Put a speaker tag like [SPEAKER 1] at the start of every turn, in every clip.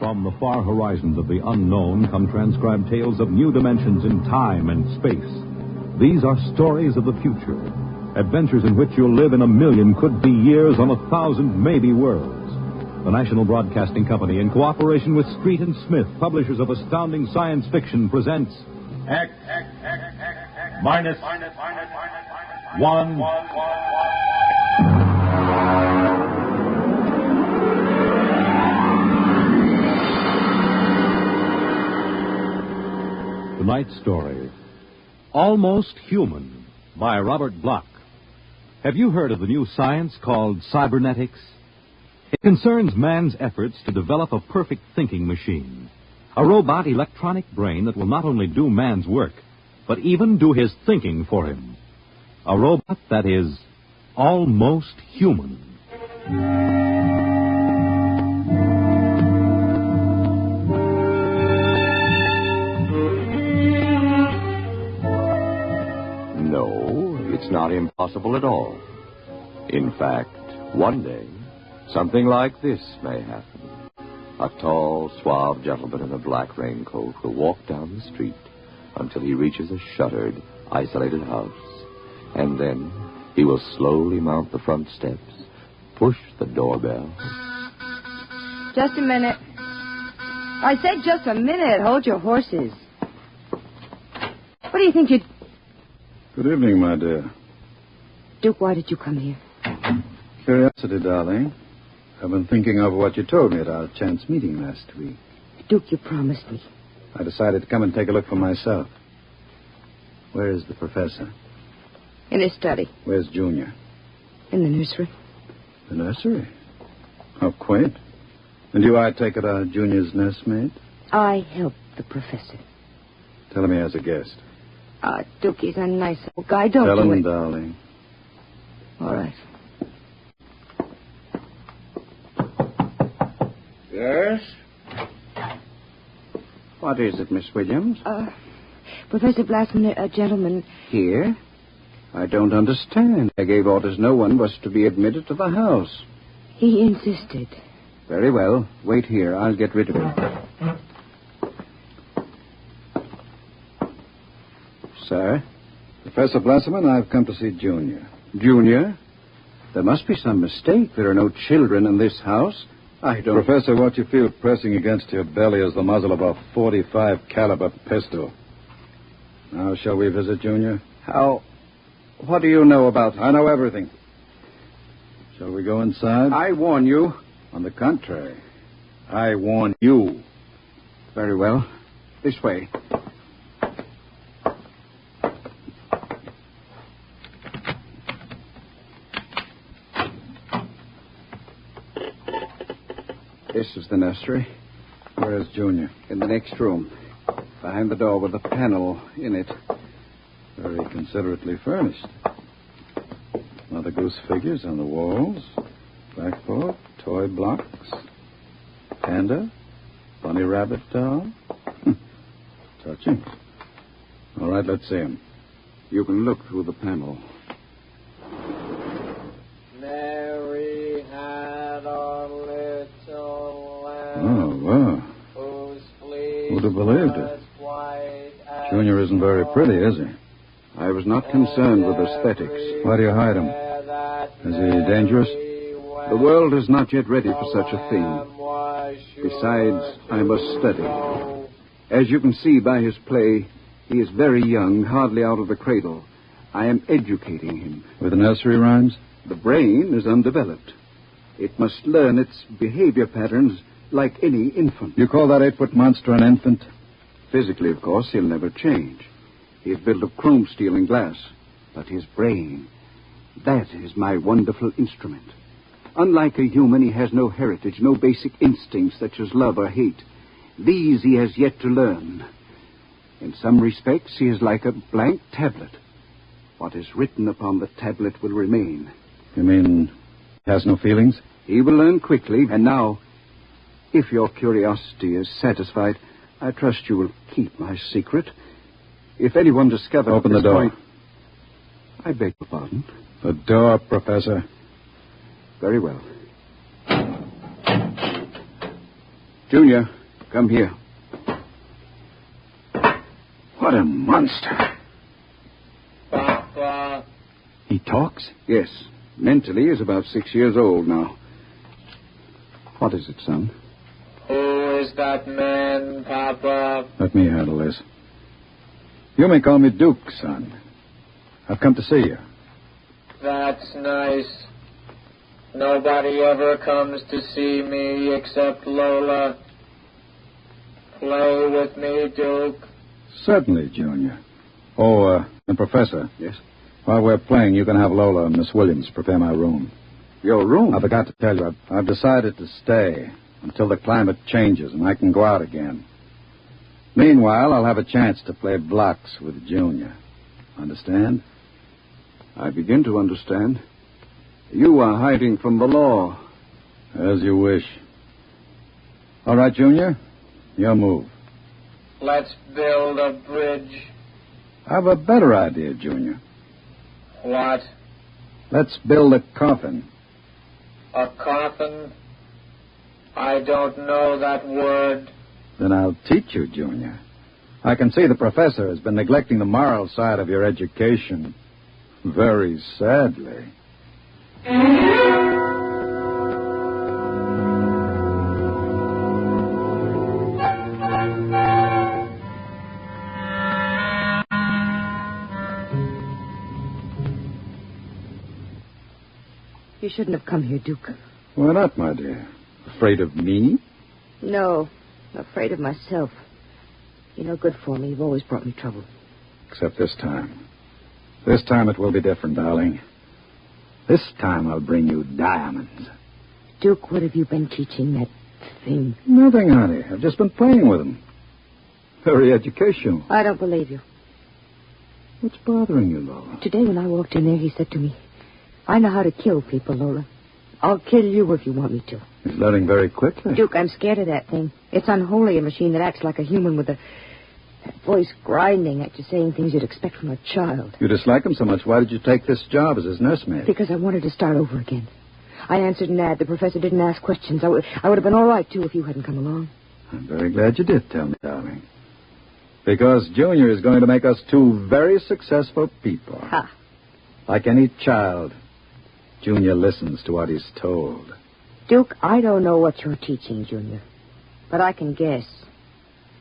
[SPEAKER 1] From the far horizons of the unknown come transcribed tales of new dimensions in time and space. These are stories of the future, adventures in which you'll live in a million could-be years on 1,000 maybe worlds. The National Broadcasting Company, in cooperation with Street and Smith, publishers of astounding science fiction, presents X minus 1. Tonight's story, Almost Human, by Robert Bloch. Have you heard of the new science called cybernetics? It concerns man's efforts to develop a perfect thinking machine, a robot electronic brain that will not only do man's work, but even do his thinking for him. A robot that is almost human.
[SPEAKER 2] It's not impossible at all. In fact, one day, something like this may happen. A tall, suave gentleman in a black raincoat will walk down the street until he reaches a shuttered, isolated house. And then he will slowly mount the front steps, push the doorbell.
[SPEAKER 3] Just a minute. I said just a minute. Hold your horses. What do you think you'd...
[SPEAKER 4] Good evening, my dear.
[SPEAKER 3] Duke, why did you come here?
[SPEAKER 4] Curiosity, darling. I've been thinking of what you told me at our chance meeting last week.
[SPEAKER 3] Duke, you promised me.
[SPEAKER 4] I decided to come and take a look for myself. Where is the professor?
[SPEAKER 3] In his study.
[SPEAKER 4] Where's Junior?
[SPEAKER 3] In the nursery.
[SPEAKER 4] The nursery? How quaint. And you, I take it, are Junior's nursemaid?
[SPEAKER 3] I help the professor.
[SPEAKER 4] Tell him he has a guest.
[SPEAKER 3] Duke, he's a nice old guy. Don't
[SPEAKER 4] Tell
[SPEAKER 3] do
[SPEAKER 4] him,
[SPEAKER 3] it.
[SPEAKER 4] darling.
[SPEAKER 3] All right.
[SPEAKER 5] Yes? What is it, Miss Williams?
[SPEAKER 3] Professor Blassman, a gentleman...
[SPEAKER 5] Here? I don't understand. I gave orders no one was to be admitted to the house.
[SPEAKER 3] He insisted.
[SPEAKER 5] Very well. Wait here. I'll get rid of him. Sir?
[SPEAKER 4] Professor Blasserman, I've come to see Junior.
[SPEAKER 5] Junior? There must be some mistake. There are no children in this house. I don't...
[SPEAKER 4] Professor, what you feel pressing against your belly is the muzzle of a .45 caliber pistol. Now, shall we visit Junior?
[SPEAKER 5] How... What do you know about...
[SPEAKER 4] I know everything. Shall we go inside?
[SPEAKER 5] I warn you.
[SPEAKER 4] On the contrary, I warn you.
[SPEAKER 5] Very well. This way. This is the nursery.
[SPEAKER 4] Where is Junior?
[SPEAKER 5] In the next room. Behind the door with a panel in it.
[SPEAKER 4] Very considerately furnished. Mother Goose figures on the walls. Blackboard, toy blocks. Panda. Bunny rabbit doll. Touching. All right, let's see him.
[SPEAKER 5] You can look through the panel.
[SPEAKER 6] Mary had a little lamb.
[SPEAKER 4] Oh, wow. Who'd have believed it? Junior isn't very pretty, is he?
[SPEAKER 5] I was not concerned with aesthetics.
[SPEAKER 4] Why do you hide him? Is he dangerous?
[SPEAKER 5] The world is not yet ready for such a thing. Besides, I must study. As you can see by his play, he is very young, hardly out of the cradle. I am educating him.
[SPEAKER 4] With nursery rhymes?
[SPEAKER 5] The brain is undeveloped. It must learn its behavior patterns like any infant.
[SPEAKER 4] You call that 8-foot monster an infant?
[SPEAKER 5] Physically, of course, he'll never change. He is built of chrome steel and glass. But his brain, that is my wonderful instrument. Unlike a human, he has no heritage, no basic instincts such as love or hate. These he has yet to learn. In some respects, he is like a blank tablet. What is written upon the tablet will remain.
[SPEAKER 4] You mean he has no feelings?
[SPEAKER 5] He will learn quickly. And now, if your curiosity is satisfied, I trust you will keep my secret. If anyone discovers...
[SPEAKER 4] Open the door.
[SPEAKER 5] I beg your pardon.
[SPEAKER 4] The door, Professor.
[SPEAKER 5] Very well. Junior, come here. What a monster.
[SPEAKER 6] Papa.
[SPEAKER 5] He talks? Yes. Mentally, he's about 6 years old now. What is it, son?
[SPEAKER 6] Who is that man, Papa?
[SPEAKER 4] Let me handle this. You may call me Duke, son. I've come to see you.
[SPEAKER 6] That's nice. Nobody ever comes to see me except Lola. Play with me, Duke.
[SPEAKER 4] Certainly, Junior. Oh, and Professor.
[SPEAKER 5] Yes?
[SPEAKER 4] While we're playing, you can have Lola and Miss Williams prepare my room.
[SPEAKER 5] Your room?
[SPEAKER 4] I forgot to tell you, I've decided to stay until the climate changes and I can go out again. Meanwhile, I'll have a chance to play blocks with Junior. Understand?
[SPEAKER 5] I begin to understand. You are hiding from the law.
[SPEAKER 4] As you wish. All right, Junior. Your move.
[SPEAKER 6] Let's build a bridge.
[SPEAKER 4] I have a better idea, Junior.
[SPEAKER 6] What?
[SPEAKER 4] Let's build a coffin.
[SPEAKER 6] A coffin? I don't know that word.
[SPEAKER 4] Then I'll teach you, Junior. I can see the professor has been neglecting the moral side of your education. Very sadly.
[SPEAKER 3] You shouldn't have come here, Duke.
[SPEAKER 4] Why not, my dear? Afraid of me?
[SPEAKER 3] No, I'm afraid of myself. You're no good for me. You've always brought me trouble.
[SPEAKER 4] Except this time. This time it will be different, darling. This time I'll bring you diamonds.
[SPEAKER 3] Duke, what have you been teaching that thing?
[SPEAKER 4] Nothing, honey. I've just been playing with them. Very educational.
[SPEAKER 3] I don't believe you.
[SPEAKER 4] What's bothering you, Lola?
[SPEAKER 3] Today when I walked in there, he said to me, I know how to kill people, Lola. I'll kill you if you want me to.
[SPEAKER 4] He's learning very quickly.
[SPEAKER 3] Duke, I'm scared of that thing. It's unholy, a machine that acts like a human with that voice grinding at you, saying things you'd expect from a child.
[SPEAKER 4] You dislike him so much. Why did you take this job as his nursemaid?
[SPEAKER 3] Because I wanted to start over again. I answered an ad. The professor didn't ask questions. I would have been all right, too, if you hadn't come along.
[SPEAKER 4] I'm very glad you did tell me, darling. Because Junior is going to make us two very successful people.
[SPEAKER 3] Ha.
[SPEAKER 4] Like any child, Junior listens to what he's told.
[SPEAKER 3] Duke, I don't know what you're teaching, Junior. But I can guess.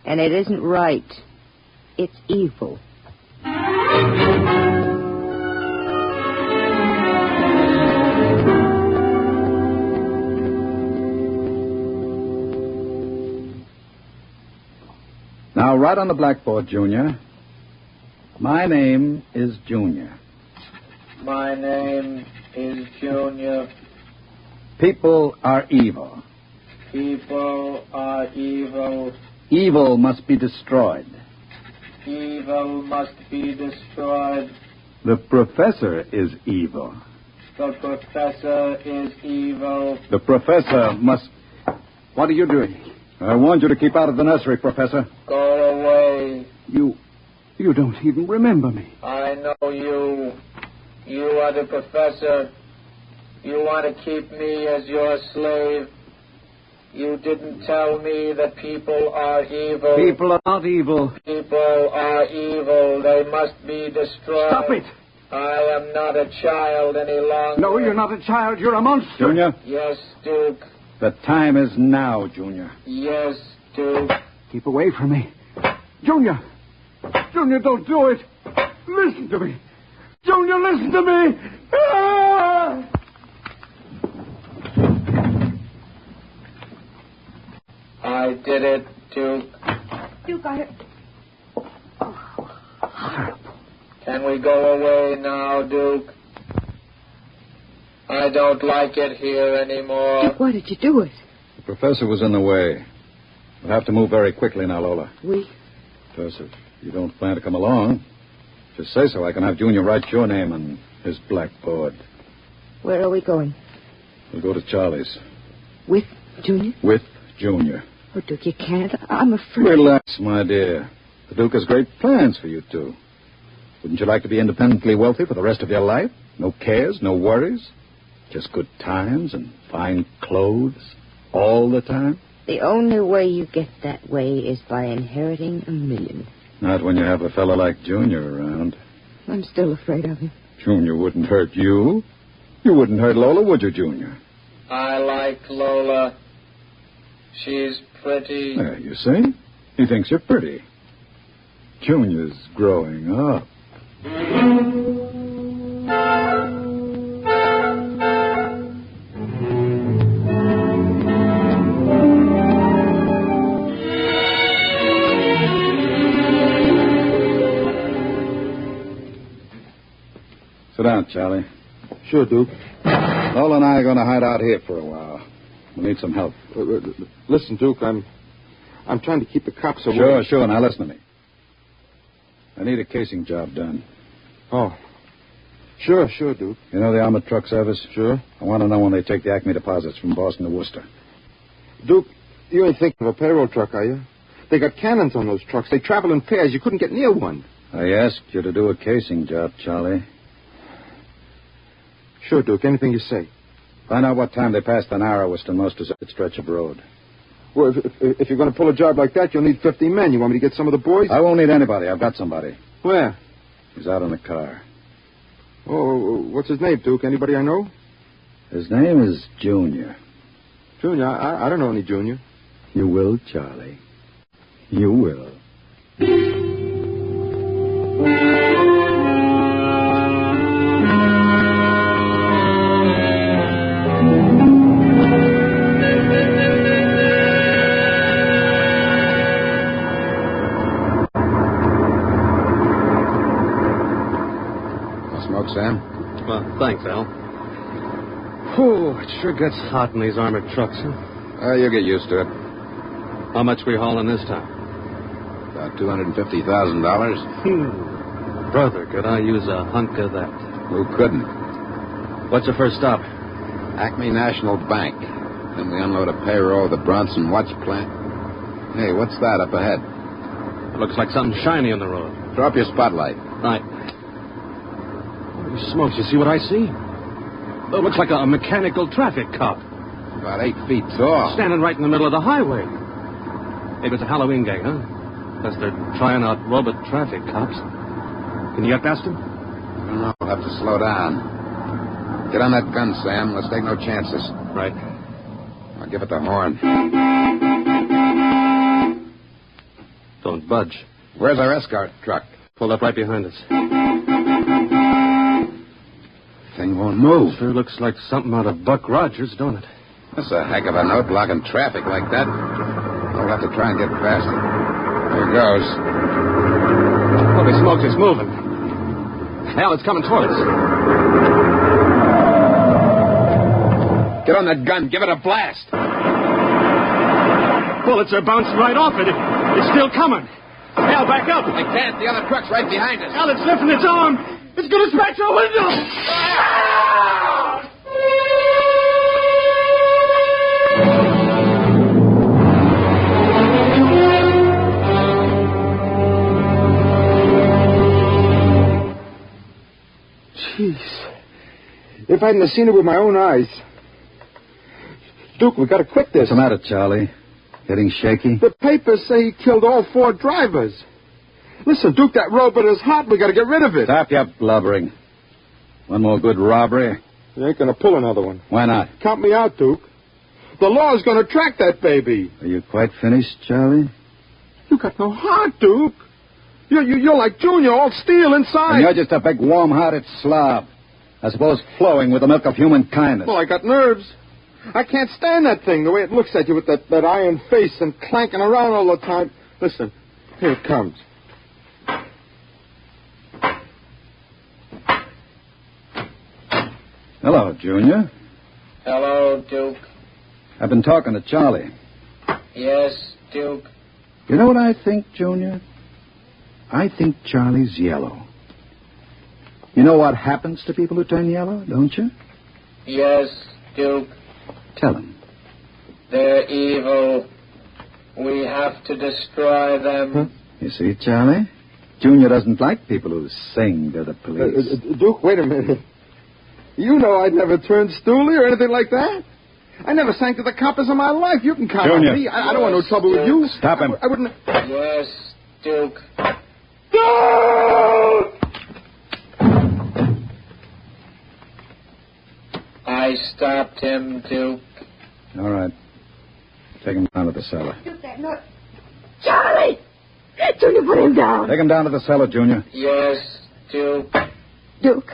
[SPEAKER 3] And it isn't right. It's evil.
[SPEAKER 4] Now, write on the blackboard, Junior. My name is Junior.
[SPEAKER 6] My name is Junior.
[SPEAKER 4] People are evil.
[SPEAKER 6] People are evil.
[SPEAKER 4] Evil must be destroyed.
[SPEAKER 6] Evil must be destroyed.
[SPEAKER 4] The professor is evil.
[SPEAKER 6] The professor is evil.
[SPEAKER 4] The professor must...
[SPEAKER 5] What are you doing?
[SPEAKER 4] I warned you to keep out of the nursery, Professor.
[SPEAKER 6] Go away.
[SPEAKER 5] You don't even remember me.
[SPEAKER 6] I know you. You are the professor. You want to keep me as your slave. You didn't tell me that people are evil.
[SPEAKER 5] People are not evil.
[SPEAKER 6] People are evil. They must be destroyed.
[SPEAKER 5] Stop it.
[SPEAKER 6] I am not a child any longer.
[SPEAKER 5] No, you're not a child. You're a monster.
[SPEAKER 4] Junior,
[SPEAKER 6] Yes, Duke.
[SPEAKER 4] the time is now, Junior.
[SPEAKER 6] Yes, Duke.
[SPEAKER 5] Keep away from me. Junior! Junior, don't do it! Listen to me! Junior, listen to me! Ah!
[SPEAKER 6] I did it, Duke.
[SPEAKER 3] Duke,
[SPEAKER 6] Can we go away now, Duke? I don't like it here anymore.
[SPEAKER 3] Duke, why did you do it?
[SPEAKER 4] The professor was in the way. We'll have to move very quickly now, Lola.
[SPEAKER 3] We?
[SPEAKER 4] Professor, if you don't plan to come along, just say so. I can have Junior write your name on his blackboard.
[SPEAKER 3] Where are we going?
[SPEAKER 4] We'll go to Charlie's.
[SPEAKER 3] With Junior?
[SPEAKER 4] With Junior.
[SPEAKER 3] Oh, Duke, you can't. I'm afraid.
[SPEAKER 4] Relax, my dear. The Duke has great plans for you two. Wouldn't you like to be independently wealthy for the rest of your life? No cares, no worries? Just good times and fine clothes all the time?
[SPEAKER 3] The only way you get that way is by inheriting $1 million.
[SPEAKER 4] Not when you have a fellow like Junior around.
[SPEAKER 3] I'm still afraid of him.
[SPEAKER 4] Junior wouldn't hurt you. You wouldn't hurt Lola, would you, Junior?
[SPEAKER 6] I like Lola. She's pretty.
[SPEAKER 4] There, you see? He thinks you're pretty. Junior's growing up. Sit down, Charlie.
[SPEAKER 5] Sure, Duke.
[SPEAKER 4] Lola and I are going to hide out here for a while. We need some help.
[SPEAKER 5] Listen, Duke, I'm trying to keep the cops away.
[SPEAKER 4] Sure. Now listen to me. I need a casing job done.
[SPEAKER 5] Oh. Sure, Duke.
[SPEAKER 4] You know the armored truck service?
[SPEAKER 5] Sure.
[SPEAKER 4] I want to know when they take the Acme deposits from Boston to Worcester.
[SPEAKER 5] Duke, you ain't thinking of a payroll truck, are you? They got cannons on those trucks. They travel in pairs. You couldn't get near one.
[SPEAKER 4] I asked you to do a casing job, Charlie.
[SPEAKER 5] Sure, Duke. Anything you say.
[SPEAKER 4] Find out what time they pass the narrowest and most deserted stretch of road.
[SPEAKER 5] Well, if you're going to pull a job like that, you'll need 50 men. You want me to get some of the boys?
[SPEAKER 4] I won't need anybody. I've got somebody.
[SPEAKER 5] Where?
[SPEAKER 4] He's out in the car.
[SPEAKER 5] Oh, what's his name, Duke? Anybody I know?
[SPEAKER 4] His name is Junior.
[SPEAKER 5] Junior? I don't know any Junior.
[SPEAKER 4] You will, Charlie. You will.
[SPEAKER 5] Smoke, Sam?
[SPEAKER 7] Well, thanks, Al. Whew, it sure gets hot in these armored trucks, huh?
[SPEAKER 5] You'll get used to it.
[SPEAKER 7] How much we hauling this time?
[SPEAKER 5] About $250,000.
[SPEAKER 7] Brother, could I use a hunk of that?
[SPEAKER 8] Who couldn't?
[SPEAKER 7] What's the first stop?
[SPEAKER 8] Acme National Bank. Then we unload a payroll at the Bronson Watch Plant. Hey, what's that up ahead?
[SPEAKER 7] It looks like something shiny on the road.
[SPEAKER 8] Throw up your spotlight.
[SPEAKER 7] Right. Holy smokes, you see what I see? It looks like a mechanical traffic cop.
[SPEAKER 8] About 8 feet tall.
[SPEAKER 7] Standing right in the middle of the highway. Maybe it's a Halloween gang, huh? Guess they're trying out robot traffic cops. Can you get past him?
[SPEAKER 8] I don't know. We'll have to slow down. Get on that gun, Sam. Let's take no chances.
[SPEAKER 7] Right.
[SPEAKER 8] I'll give it the horn.
[SPEAKER 7] Don't budge.
[SPEAKER 8] Where's our escort truck?
[SPEAKER 7] Pulled up right behind us.
[SPEAKER 8] Thing won't move.
[SPEAKER 7] Sure looks like something out of Buck Rogers, don't it?
[SPEAKER 8] That's a heck of a note, blocking traffic like that. We'll have to try and get past it. Here goes.
[SPEAKER 7] Holy smokes, it's moving. Hell, it's coming toward us.
[SPEAKER 8] Get on that gun. Give it a blast.
[SPEAKER 7] Bullets are bouncing right off it. It's still coming. Hal, back up.
[SPEAKER 8] I can't. The other truck's right behind us.
[SPEAKER 7] Hal, it's lifting its arm. It's going to smash our window.
[SPEAKER 5] Jeez. If I hadn't have seen it with my own eyes. Duke, we got to quit this.
[SPEAKER 4] What's the matter, Charlie? Getting shaky?
[SPEAKER 5] The papers say he killed all 4 drivers. Listen, Duke, that robot is hot. We got to get rid of it.
[SPEAKER 4] Stop your blubbering. One more good robbery.
[SPEAKER 5] You ain't going to pull another one.
[SPEAKER 4] Why not?
[SPEAKER 5] Count me out, Duke. The law's going to track that baby.
[SPEAKER 4] Are you quite finished, Charlie?
[SPEAKER 5] You got no heart, Duke. You're like Junior, all steel inside.
[SPEAKER 4] And you're just a big, warm-hearted slob. I suppose flowing with the milk of human kindness.
[SPEAKER 5] Well, I got nerves. I can't stand that thing, the way it looks at you with that iron face and clanking around all the time. Listen, here it comes.
[SPEAKER 4] Hello, Junior.
[SPEAKER 6] Hello, Duke.
[SPEAKER 4] I've been talking to Charlie.
[SPEAKER 6] Yes, Duke.
[SPEAKER 4] You know what I think, Junior? I think Charlie's yellow. You know what happens to people who turn yellow, don't you?
[SPEAKER 6] Yes, Duke.
[SPEAKER 4] Tell him.
[SPEAKER 6] They're evil. We have to destroy them.
[SPEAKER 4] Huh? You see, Charlie? Junior doesn't like people who sing to the police.
[SPEAKER 5] Duke, wait a minute. You know I'd never turn stoolie or anything like that. I never sang to the coppers in my life. You can count
[SPEAKER 4] Junior.
[SPEAKER 5] on me. I don't want no trouble with you.
[SPEAKER 4] Stop him.
[SPEAKER 5] I wouldn't...
[SPEAKER 6] Yes, Duke. I stopped him, Duke.
[SPEAKER 4] All right. Take him down to the cellar.
[SPEAKER 3] Charlie! Junior, put him down.
[SPEAKER 4] Take him down to the cellar, Junior.
[SPEAKER 6] Yes, Duke.
[SPEAKER 3] Duke.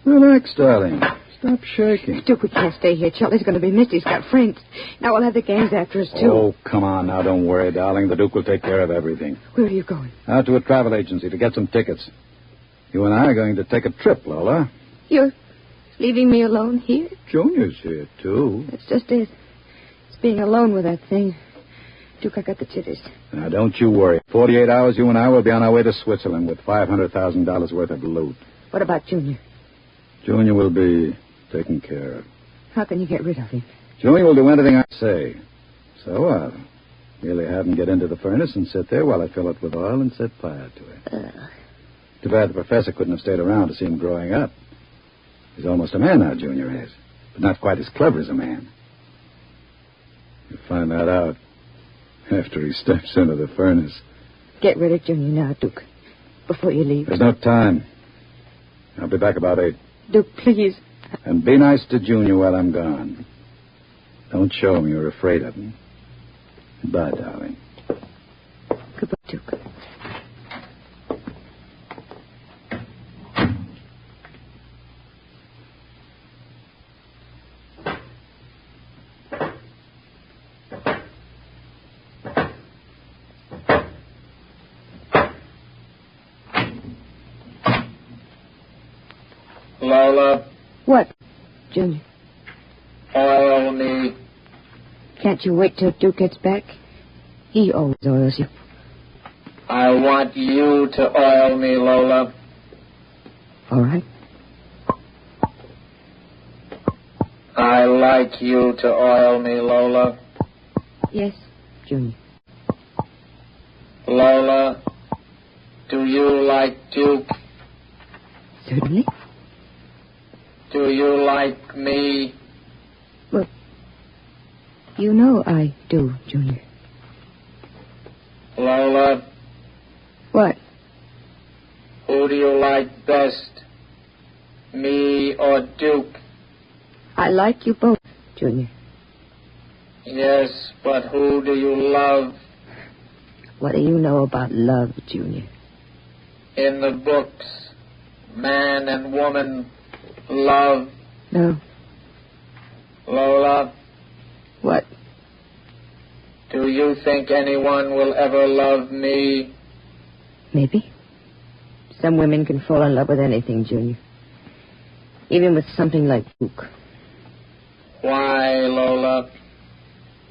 [SPEAKER 4] Relax, darling. Stop shaking.
[SPEAKER 3] Duke, we can't stay here. Charlie's going to be missed. He's got friends. Now we'll have the gangs after us, too.
[SPEAKER 4] Oh, come on now. Don't worry, darling. The Duke will take care of everything.
[SPEAKER 3] Where are you going?
[SPEAKER 4] Out to a travel agency to get some tickets. You and I are going to take a trip, Lola.
[SPEAKER 3] You're leaving me alone here?
[SPEAKER 4] Junior's here, too.
[SPEAKER 3] That's just it. It's being alone with that thing. Duke, I got the titters.
[SPEAKER 4] Now, don't you worry. 48 hours, you and I will be on our way to Switzerland with $500,000 worth of loot.
[SPEAKER 3] What about Junior?
[SPEAKER 4] Junior will be taken care of.
[SPEAKER 3] How can you get rid of him?
[SPEAKER 4] Junior will do anything I say. So I'll merely have him get into the furnace and sit there while I fill it with oil and set fire to it. Too bad the professor couldn't have stayed around to see him growing up. He's almost a man now, Junior is. But not quite as clever as a man. You'll find that out after he steps into the furnace.
[SPEAKER 3] Get rid of Junior now, Duke. Before you leave.
[SPEAKER 4] There's no time. I'll be back about 8.
[SPEAKER 3] Duke, please.
[SPEAKER 4] And be nice to Junior while I'm gone. Don't show him you're afraid of him. Goodbye, darling.
[SPEAKER 3] Goodbye, Duke.
[SPEAKER 6] Lola,
[SPEAKER 3] What, Junior?
[SPEAKER 6] oil me.
[SPEAKER 3] Can't you wait till Duke gets back? He always oils you.
[SPEAKER 6] I want you to oil me, Lola.
[SPEAKER 3] All right.
[SPEAKER 6] I like you to oil me, Lola.
[SPEAKER 3] Yes, Junior.
[SPEAKER 6] Lola, do you like Duke?
[SPEAKER 3] Certainly.
[SPEAKER 6] Do you like me?
[SPEAKER 3] Well, you know I do, Junior.
[SPEAKER 6] Lola,
[SPEAKER 3] What?
[SPEAKER 6] who do you like best? Me or Duke?
[SPEAKER 3] I like you both, Junior.
[SPEAKER 6] Yes, but who do you love?
[SPEAKER 3] What do you know about love, Junior?
[SPEAKER 6] In the books, man and woman love.
[SPEAKER 3] No.
[SPEAKER 6] Lola,
[SPEAKER 3] What?
[SPEAKER 6] do you think anyone will ever love me?
[SPEAKER 3] Maybe. Some women can fall in love with anything, Junior. Even with something like Duke.
[SPEAKER 6] Why, Lola?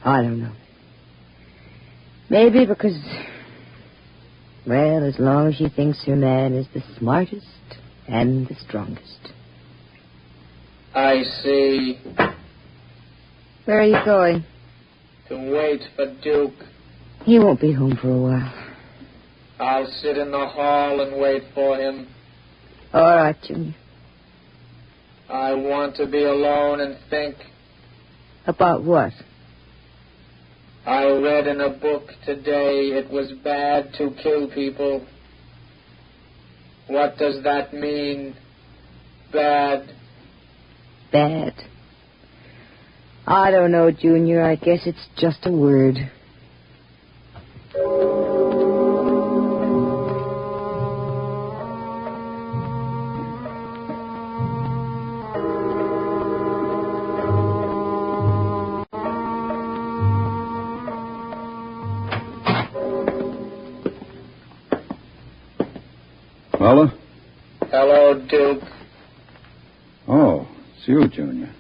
[SPEAKER 3] I don't know. Maybe because, well, as long as she thinks her man is the smartest and the strongest.
[SPEAKER 6] I see.
[SPEAKER 3] Where are you going?
[SPEAKER 6] To wait for Duke.
[SPEAKER 3] He won't be home for a while.
[SPEAKER 6] I'll sit in the hall and wait for him.
[SPEAKER 3] All right, Junior.
[SPEAKER 6] I want to be alone and think.
[SPEAKER 3] About what?
[SPEAKER 6] I read in a book today it was bad to kill people. What does that mean? Bad.
[SPEAKER 3] Bad. I don't know, Junior. I guess it's just a word.
[SPEAKER 4] Lola?
[SPEAKER 6] Hello, Duke.
[SPEAKER 4] Oh, it's you, Junior.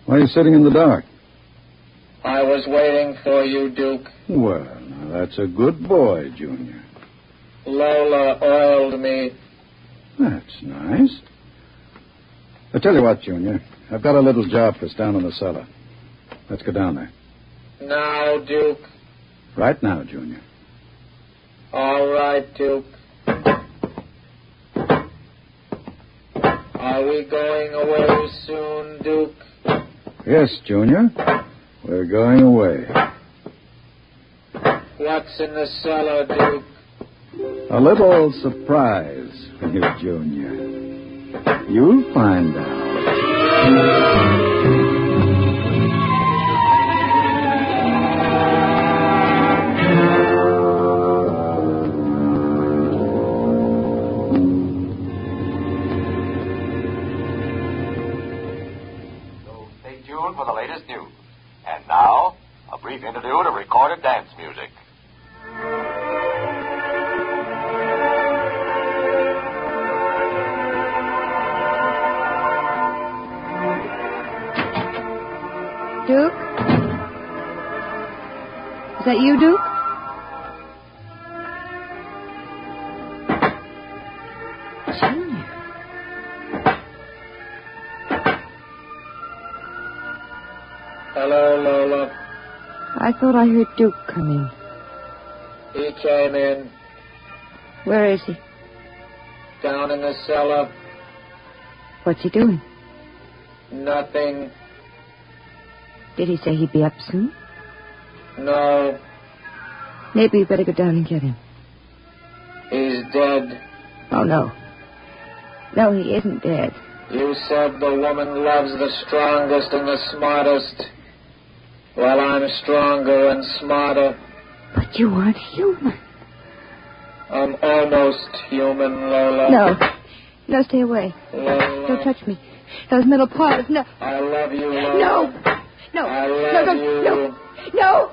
[SPEAKER 4] Why are you sitting in the dark?
[SPEAKER 6] I was waiting for you, Duke.
[SPEAKER 4] Well, now, that's a good boy, Junior.
[SPEAKER 6] Lola oiled me.
[SPEAKER 4] That's nice. I tell you what, Junior. I've got a little job for us down in the cellar. Let's go down there.
[SPEAKER 6] Now, Duke.
[SPEAKER 4] Right now, Junior.
[SPEAKER 6] All right, Duke. Are we going away soon, Duke?
[SPEAKER 4] Yes, Junior. We're going away.
[SPEAKER 6] What's in the cellar, Duke?
[SPEAKER 4] A little surprise for you, Junior. You'll find out.
[SPEAKER 2] For the latest news. And now, a brief interlude of recorded dance music.
[SPEAKER 3] Duke? Is that you, Duke? Junior.
[SPEAKER 6] Hello, Lola.
[SPEAKER 3] I thought I heard Duke coming.
[SPEAKER 6] He came in.
[SPEAKER 3] Where is he?
[SPEAKER 6] Down in the cellar.
[SPEAKER 3] What's he doing?
[SPEAKER 6] Nothing.
[SPEAKER 3] Did he say he'd be up soon?
[SPEAKER 6] No.
[SPEAKER 3] Maybe you better go down and get him.
[SPEAKER 6] He's dead.
[SPEAKER 3] Oh, no. No, he isn't dead.
[SPEAKER 6] You said the woman loves the strongest and the smartest. Well, I'm stronger and smarter.
[SPEAKER 3] But you aren't human.
[SPEAKER 6] I'm almost human, Lola.
[SPEAKER 3] No. No, stay away.
[SPEAKER 6] Lola.
[SPEAKER 3] Don't touch me. Those middle paws. No.
[SPEAKER 6] I love you, Lola.
[SPEAKER 3] No. No.
[SPEAKER 6] I love
[SPEAKER 3] no, don't.
[SPEAKER 6] you.
[SPEAKER 3] No. No.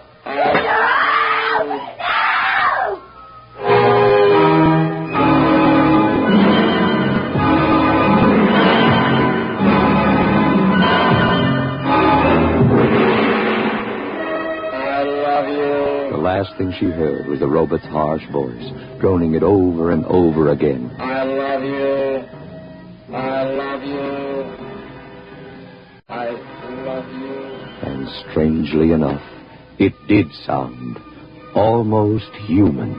[SPEAKER 2] The last thing she heard was the robot's harsh voice, droning it over and over again.
[SPEAKER 6] I love you. I love you. I love you.
[SPEAKER 2] And strangely enough, it did sound almost human.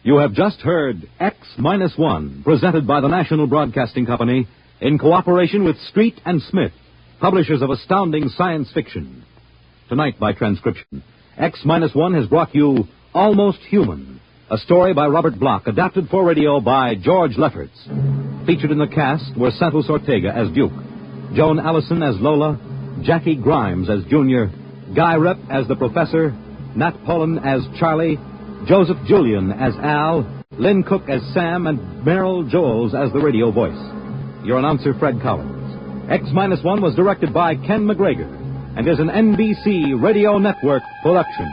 [SPEAKER 1] You have just heard X-1, presented by the National Broadcasting Company in cooperation with Street and Smith, publishers of astounding science fiction. Tonight, by transcription, X-1 has brought you Almost Human, a story by Robert Bloch, adapted for radio by George Lefferts. Featured in the cast were Santos Ortega as Duke, Joan Allison as Lola, Jackie Grimes as Junior, Guy Rep as the Professor, Nat Pullen as Charlie, Joseph Julian as Al, Lynn Cook as Sam, and Merrill Joels as the radio voice. Your announcer, Fred Collins. X-1 was directed by Ken McGregor and is an NBC Radio Network production.